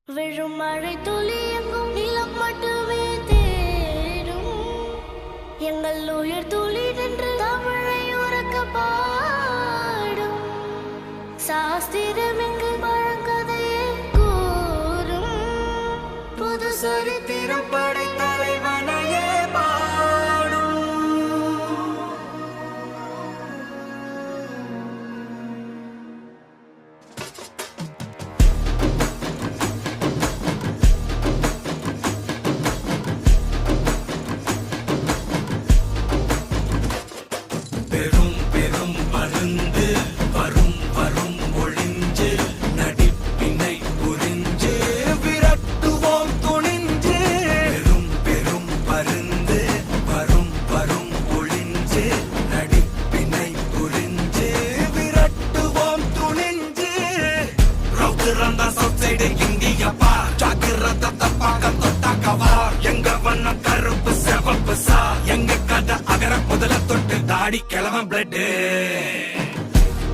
விழும் மழை துளி எங்கும் நிலம் மட்டுமே தேடும் எங்கள் உயிர் துளி நின்று தமிழை உறக்க பாடும் சாஸ்திரம் எங்கு பழங்கதையே கூறும் புது சரித்திரம் படை தலைவனையே கிளவன் பிளட்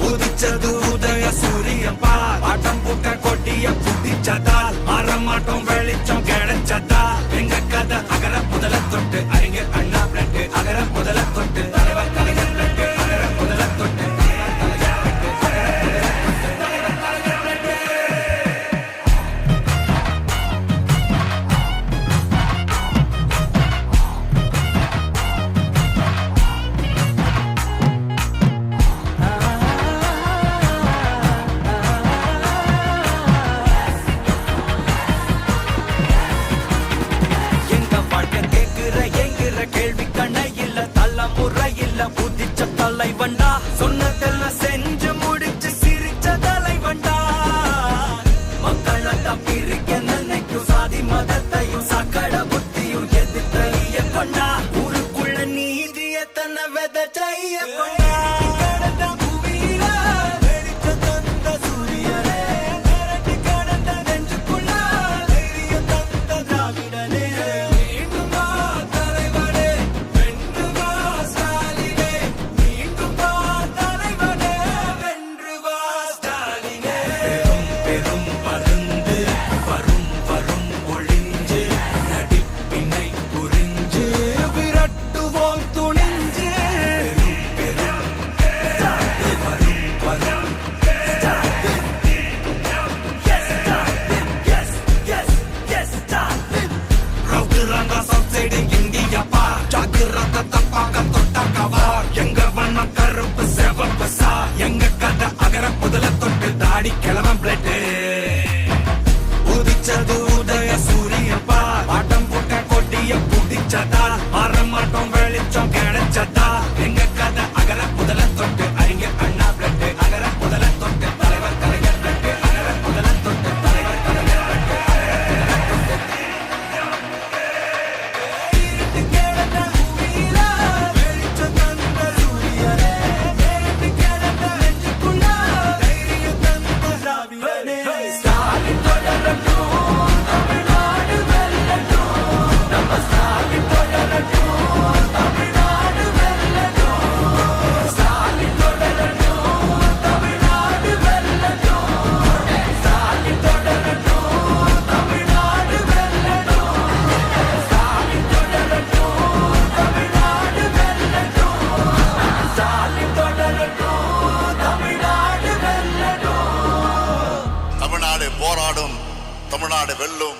உதிச்சது உதய சூரியன் பார் ஆட்டம் பூட்ட கொட்டிய புதிச்சதால் மாறமாட்டோம் வெளிச்சம் கிடைச்சதால் எங்க கதை அகர முதல தொட்டு அறிஞர் அண்ணா பிளட் அகர முதல தொட்டு தலைவர் கலைஞர் பிளட் அகர முதல தொட்டு தலைவண்டா சொன்னதெல்லாம் செஞ்சு முடிச்சு சிரிச்ச தலைவண்டா மக்களெல்லாம் பிரிக்க நினைக்கும் சாதி மதத்தையும் சக்கட புத்தியும் எதிர்த்தைய கொண்டா ஊருக்குள்ள நீதிய தன்னை விதைச்சைய கொண்டா கிளவன் பிளட் உதிச்சது உதய சூரியன் பார் ஆட்டம் போட்ட கொட்டிய புதிச்சதால் மாறமாட்டோம் வெளிச்சம் கிடைச்சதா எங்க கதை அகர முதல தொட்டு அறிஞர் அண்ணா பிளட் அகர முதல தொட்டு தலைவர் கலைஞர் பிளட் அகர முதல தொட்டு தலைவர் கலைஞர் பிளட் போராடும் தமிழ்நாடு வெல்லும்.